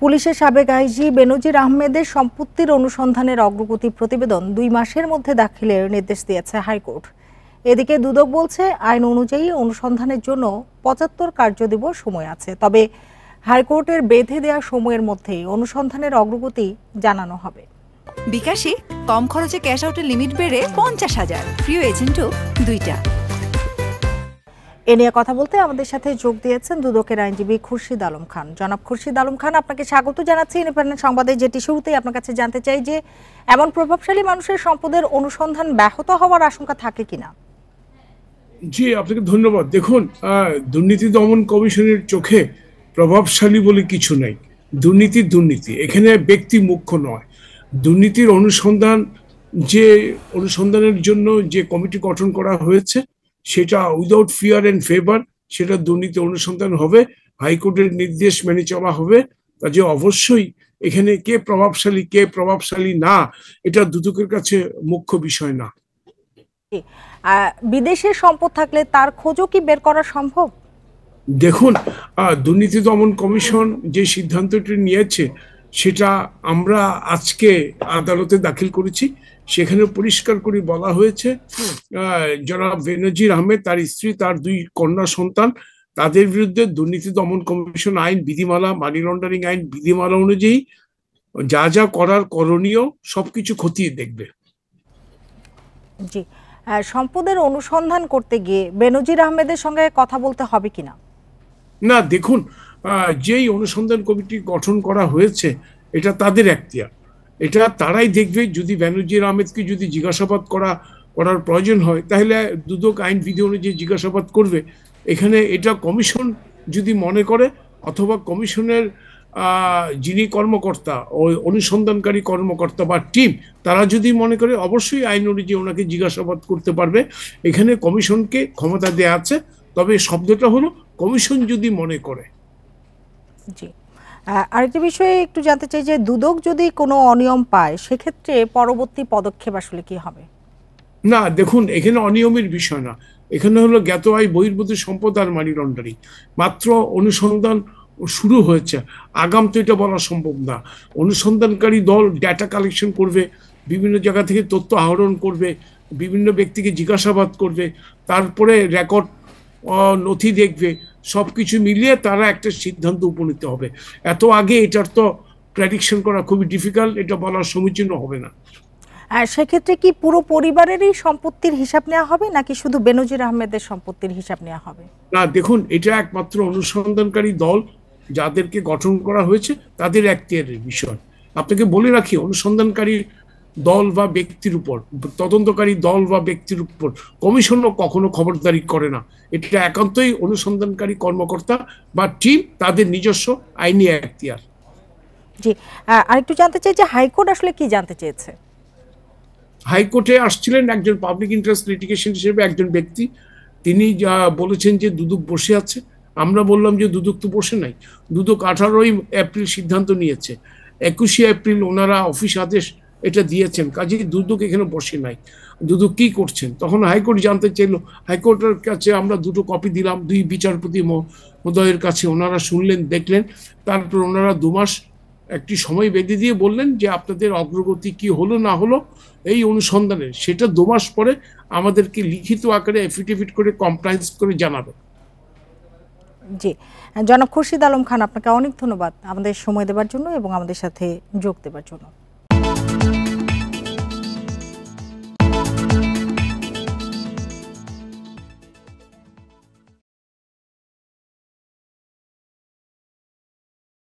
পুলিশের সাবেক আইজি বেনজির আহমেদের সম্পত্তির অনুসন্ধানের অগ্রগতি প্রতিবেদন 2 মাসের মধ্যে দাখিলের নির্দেশ দিয়েছে হাইকোর্ট। এদিকে দুদক বলছে আইন অনুযায়ী অনুসন্ধানের জন্য 75 কার্যদিবস সময় আছে, তবে হাইকোর্টের বেঁধে দেওয়া সময়ের মধ্যেই অনুসন্ধানের অগ্রগতি জানানো হবে। বিকাশে কম খরচে ক্যাশ আউটের লিমিট বেড়ে 50,000, প্রিয় এজেন্টও 2টা। এ নিয়ে কথা বলতে আমাদের সাথে যোগ দিয়েছেন দুদকের আইনজীবী খুরশিদ আলম খান। জনাব খুরশিদ আলম খান, আপনাকে স্বাগত জানাচ্ছি ইন্ডিপেন্ডেন্ট সংবাদে। যেটি শুরুতেই আপনার কাছে জানতে চাই যে এমন প্রভাবশালী মানুষের সম্পদের অনুসন্ধান ব্যাহত হওয়ার আশঙ্কা থাকে কিনা? জি, আপনাকে ধন্যবাদ। দেখুন, দুর্নীতি দমন কমিশনের চোখে প্রভাবশালী বলে কিছু নেই। দুর্নীতি এখানে ব্যক্তি মুখ্য নয়। দুর্নীতির অনুসন্ধানের জন্য যে কমিটি গঠন করা হয়েছে সেটা উইদাউট ফিয়ার এন্ড ফেভার, সেটা দুর্নীতি অনুসন্ধান হবে, হাইকোর্টের নির্দেশ মেনে চলা হবে। কাজে অবশ্যই এখানে কে প্রভাবশালী না, এটা দুদকের কাছে মুখ্য বিষয় না। বিদেশের সম্পদ থাকলে তার খোঁজও কি বের করা সম্ভব? দেখুন, দুর্নীতি দমন কমিশন যে সিদ্ধান্তটি নিয়েছে সেটা আমরা আজকে আদালতে দাখিল করেছি। সেখানে পরিষ্কার করে বলা হয়েছে জনাব বেনজির আহমেদ, তার স্ত্রী, তার 2 কন্যা সন্তান, তাদের বিরুদ্ধে দুর্নীতি দমন কমিশন আইন বিধিমালা, মানি লন্ডারিং আইন বিধিমালা অনুযায়ী যা যা করার করণীয় সবকিছু খতিয়ে দেখবে। জি, সম্পদের অনুসন্ধান করতে গিয়ে বেনজির আহমেদের সঙ্গে কথা বলতে হবে কিনা? না, দেখুন, যেই অনুসন্ধান কমিটি গঠন করা হয়েছে এটা তাদের এখতিয়ার, এটা তারাই দেখবে। যদি বেনজির আহমেদকে যদি জিজ্ঞাসাবাদ করার প্রয়োজন হয় তাহলে দুদক আইন বিধি অনুযায়ী জিজ্ঞাসাবাদ করবে। এখানে এটা কমিশন যদি মনে করে, অথবা কমিশনের যিনি কর্মকর্তা, ওই অনুসন্ধানকারী কর্মকর্তা বা টিম, তারা যদি মনে করে, অবশ্যই আইন অনুযায়ী ওনাকে জিজ্ঞাসাবাদ করতে পারবে। এখানে কমিশনকে ক্ষমতা দেয়া আছে, তবে শব্দটা হলো কমিশন যদি মনে করে। জি, আরেকটি বিষয়ে একটু জানতে চাই যে দুদক যদি কোনো অনিয়ম পায় সেক্ষেত্রে পরবর্তী পদক্ষেপ আসলে কি হবে? না, দেখুন, এখানে অনিয়মের বিষয় না, এখানে হলো জ্ঞাত আয় বহির্ভূত সম্পদ আর মানি লন্ডারিং। মাত্র অনুসন্ধান শুরু হয়েছে, আগাম তো এটা বলা সম্ভব না। অনুসন্ধানকারী দল ডেটা কালেকশন করবে, বিভিন্ন জায়গা থেকে তথ্য আহরণ করবে, বিভিন্ন ব্যক্তিকে জিজ্ঞাসাবাদ করবে, তারপরে রেকর্ড নথি দেখবে, সবকিছু মিলিয়ে তারা একটা সিদ্ধান্ত উপনীত হবে। এত আগে এটার তো প্রেডিকশন করা খুবই ডিফিকাল্ট, এটা বলার সমীচীন হবে না। আর সেক্ষেত্রে কি পুরো পরিবারেরই সম্পত্তির হিসাব নেওয়া হবে নাকি শুধু বেনজির আহমেদের সম্পত্তির হিসাব নেওয়া হবে? না, দেখুন, এটা একমাত্র অনুসন্ধানকারী দল যাদেরকে গঠন করা হয়েছে তাদের এখতিয়ারের বিষয়। আপনাকে বলে রাখি, অনুসন্ধানকারী দল বা ব্যক্তির উপর, তদন্তকারী দল বা ব্যক্তির উপর কমিশনও কখনো খবরদারি করে না। এটা একান্তই অনুসন্ধানকারী কর্মকর্তা বা টিম, তাদের নিজস্ব আইনি এখতিয়ার। জি, আরেকটু জানতে চাই যে হাইকোর্ট আসলে কি জানতে চেয়েছে? হাইকোর্টে আসছিলেন একজন পাবলিক ইন্টারেস্ট লিটিগেশন হিসেবে একজন ব্যক্তি, তিনি যা বলেছেন যে দুদক বসে আছে। আমরা বললাম যে দুদক তো বসে নাই, দুদক 18ই এপ্রিল সিদ্ধান্ত নিয়েছে, 21শে এপ্রিল ওনারা অফিস আদেশ এটা দিয়েছেন, কাজেই দুদক এখানে বসে নাই। দুদক কি করছেন তখন হাইকোর্ট জানতে চাইলো। হাইকোর্টের কাছে আমরা 2টো কপি দিলাম, 2 বিচারপতি মহোদয়ের কাছে, ওনারা শুনলেন, দেখলেন, তারপর ওনারা 2 মাস একটি সময় বেঁধে দিয়ে বললেন যে আপনাদের অগ্রগতি কি হলো না হলো এই অনুসন্ধানের, সেটা 2 মাস পরে আমাদেরকে লিখিত আকারে এফিডেভিট করে কমপ্লায়েন্স করে জানাবে। জি, জনাব খুরশিদ আলম খান, আপনাকে অনেক ধন্যবাদ আমাদের সময় দেওয়ার জন্য এবং আমাদের সাথে যোগ দেওয়ার জন্য।